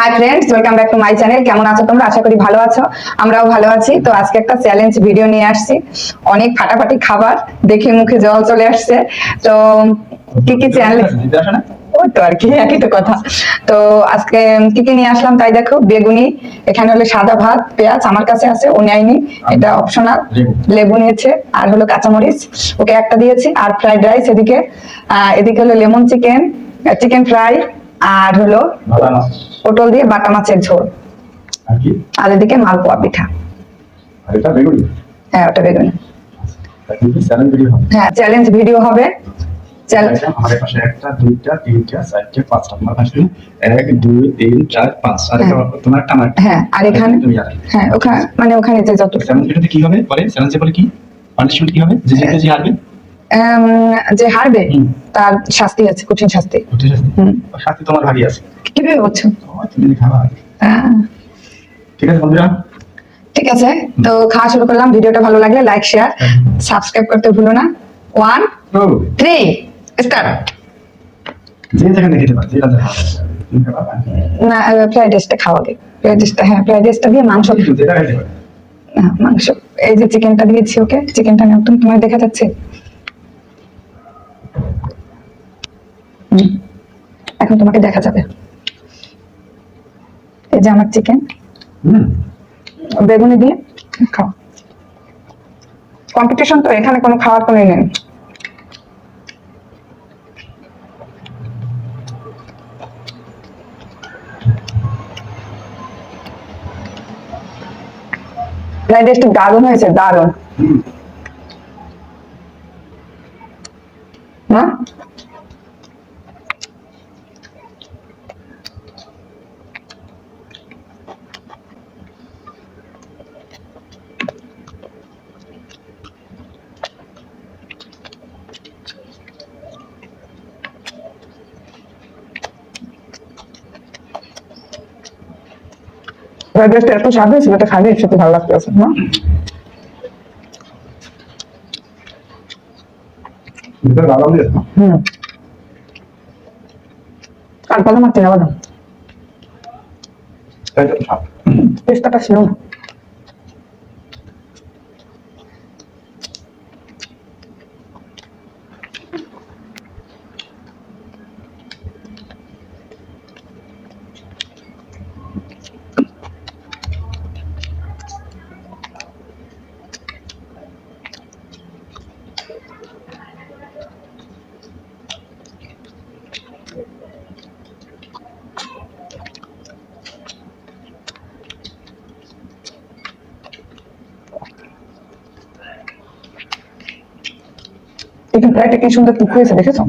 Hi friends, welcome back to my channel. কেমন আছো তোমরা? আশা করি ভালো আছো, আমরাও ভালো আছি। তো আজকে একটা চ্যালেঞ্জ ভিডিও নিয়ে আসছি, অনেক ফাটাফাটি খাবার দেখে মুখে জল চলে আসছে। তো কি কি চ্যালেঞ্জ, ওই তো আর কি, একই তো কথা। তো আজকে কি কি নিয়ে আসলাম তাই দেখো। বেগুনি, এখানে হলো সাদা ভাত, পেঁয়াজ আমার কাছে আছে, ও নেয়নি, এটা অপশনাল। লেবু নিয়েছে, আর হলো কাঁচামরিচ, ওকে একটা দিয়েছি। আর ফ্রাইড রাইস এদিকে, এদিকে হলো লেমন চিকেন, চিকেন ফ্রাই, আর হলো পটল দিয়ে বাটা মাছের ঝোল, আর এদিকে মালপোয়া পিঠা। হ্যাঁ, ওটা বেগুনি। হ্যাঁ, চ্যালেঞ্জ ভিডিও হবে। আমাদের পাশে 1 2 3 4 5 তোমার পাশে 1 2 3 4 5 আর তোমার একটা আমার। হ্যাঁ, আর এখানে হ্যাঁ, ওখানে মানে ওখানে যে যত চ্যালেঞ্জটাতে কি হবে পরে চ্যালেঞ্জে বলে কি পানিশমেন্ট কি হবে যে জিতে যে হারবে, যে হারবে তার শাস্তি আছে, কঠিন শাস্তি। শাস্তি তোমার ভারী আছে, কিভাবে বলছো? তুমি খাবা। ঠিক আছে বন্ধুরা, ঠিক আছে। তো খাওয়া শুরু করলাম। ভিডিওটা ভালো লাগলে লাইক শেয়ার সাবস্ক্রাইব করতে ভুলো না। 1 2 3 স্টার্ট। যে যেখানে খেতে পারে যেটা না, ফ্রাইড রাইসটা খাওয়া আগে। ফ্রাইড রাইসটা, হ্যাঁ ফ্রাইড রাইসটা দিয়ে মাংস, যেটা খেতে পারে। মাংস। এই যে চিকেনটা দিয়েছি ওকে, চিকেনটা নাও তুমি, তোমার দেখা যাচ্ছে? এখন তোমাকে দেখা যাবে। এই যে আমার চিকেন, বেগুনি দিয়ে খাও। কম্পিটিশন তো, এখানে কোনো খাওয়ার কোনো নেই। ফ্রাইড রাইসটা দারুণ হয়েছে, দারুণ না? ফ্রাইড রাইসটা এত স্বাদ হয়েছিল, এটা খালি খেতে ভালো লাগতেছে না? আর বাদাম আর চিনা বাদাম, পেস্তাটা ছিল না। চিকেন ফ্রাইটা কি সুন্দর টুক হয়েছে, দেখেছো?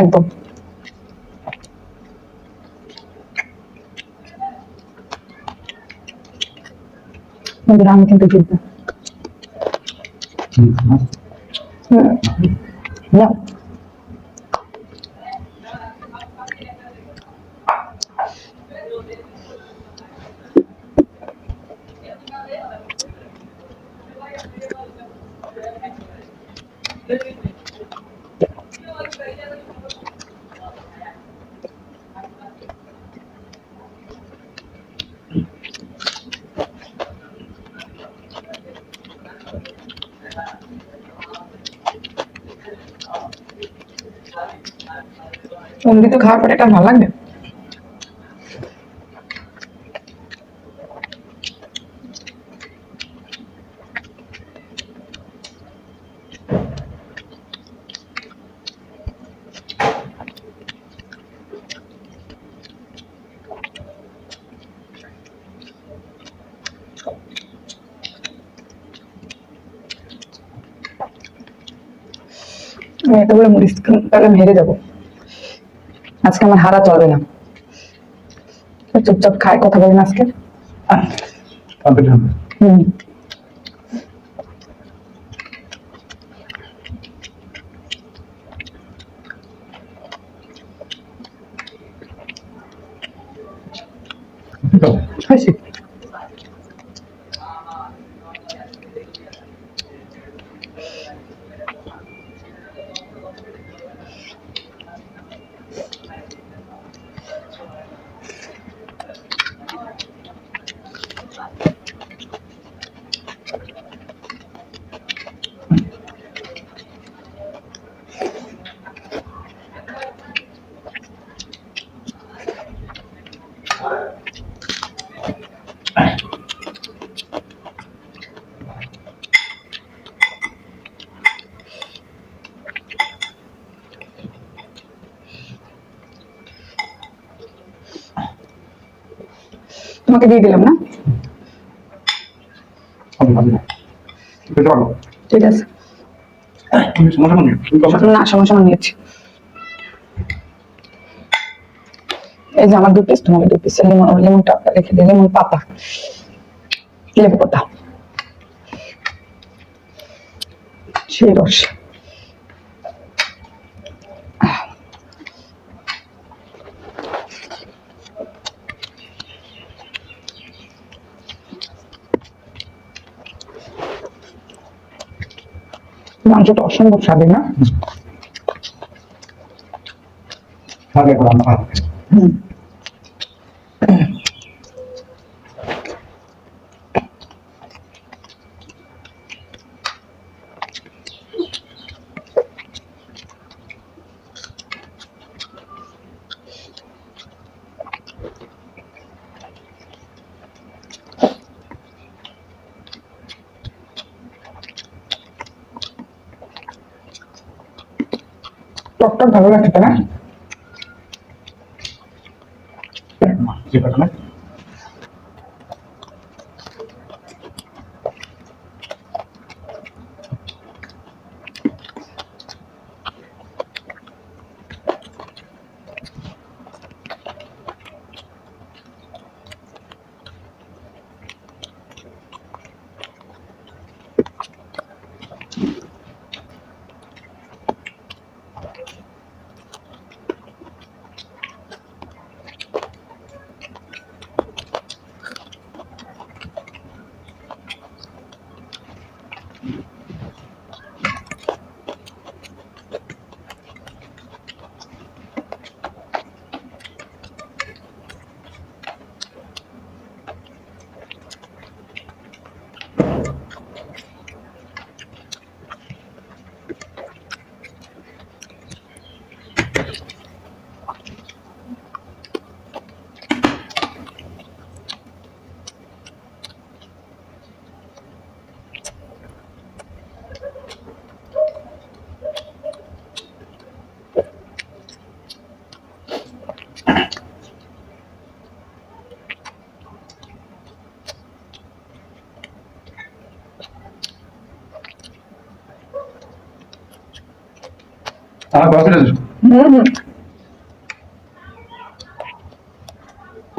একদম। আমি কিন্তু জিতবো না। অমৃত খাওয়ার পরে এটা ভালো লাগবে। আমি এতগুলো মরিচ তাহলে মেরে যাবো। আজকে আমার হারা চলবে না। চুপচাপ খায়, কথা বলেন আজকে। হয়েছে। তোমাকে দিয়ে দিলাম না? ঠিক আছে, না সমস্যা নিয়েছি। এই যে আমার 2 পিস, তোমাকে 2 পিস লেমনটা রেখে দিই, লেমন পাতা, লেবু পাতা, সেই রস। মাংসটা অসম্ভব স্বাদে না? হুম। টকটা ভালো লাগছে না?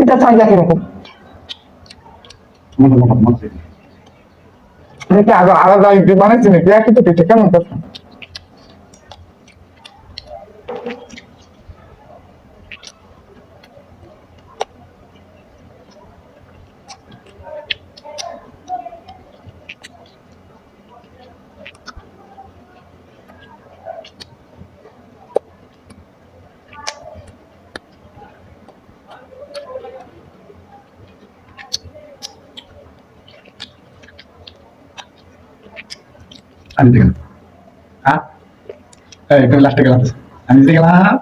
এটা চাইলে কিরকম? এটা আলাদা বানাচ্ছি নাকি? একই তো পিঠে, কেমন করছেন? আমি দিকে হ্যাঁ, এই লাস্টে গেলাম, আমি দিকে গেলাম।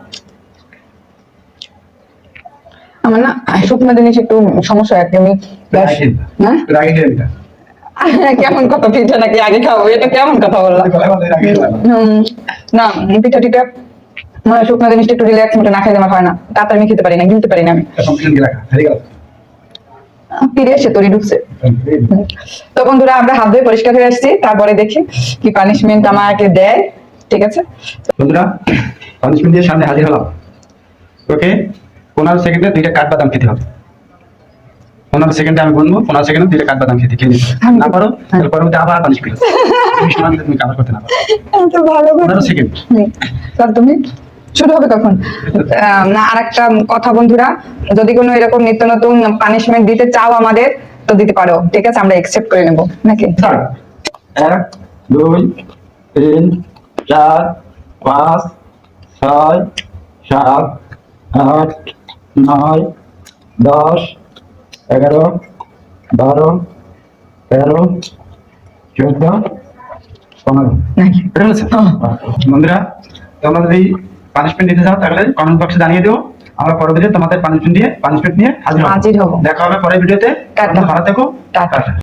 আমার না শুকনো জিনিস একটু সমস্যা হয় আর কি। আমি হ্যাঁ, কেমন কথা, পিঠা নাকি আগে খাবো, এটা কেমন কথা বললাম? না, পিঠা টিঠা মানে শুকনো জিনিসটা একটু রিল্যাক্স মতো না খাইলে আমার হয় না, তাড়াতাড়ি আমি খেতে পারি না, গিলতে পারি না আমি। ফিরে এসে তৈরি ঢুকছে। তো বন্ধুরা, আমরা হাত ধুয়ে পরিষ্কার হয়ে আসছি, তারপরে দেখি কি পানিশমেন্ট আমাকে দেয়। ঠিক আছে বন্ধুরা, পানিশমেন্ট দিয়ে সামনে হাজির হলাম। ওকে, 15 সেকেন্ডে 2টা কাঠবাদাম খেতে হবে। 15 সেকেন্ডে আমি বলবো, 15 সেকেন্ডে 2টা কাঠবাদাম খেতে খেয়ে নিতে না পারো, তারপরে আবার পানিশমেন্ট তুমি শোনা দিলে তুমি কাভার করতে না পারো। তো ভালো 15 সেকেন্ড। স্যার তুমি শুরু হবে কখন? না, আরেকটা কথা বন্ধুরা, যদি কোনো এরকম নিত্য নতুন পানিশমেন্ট দিতে চাও আমাদের, তো দিতে পারো, ঠিক আছে, আমরা একসেপ্ট করে নেব নাকি? 1 2 3 4 5 6 7 8 9 10 11 12 13 14 15 নাকি? এটা হচ্ছে বন্ধুরা, তোমরা যদি পানিশমেন্ট দিতে চাও তাহলে কমেন্ট বক্সে জানিয়ে দিও, আমরা পরবর্তীতে তোমাদের পানিশমেন্ট নিয়ে হাজির হব। দেখা হবে পরের ভিডিওতে। ভালো থেকো, টাটা।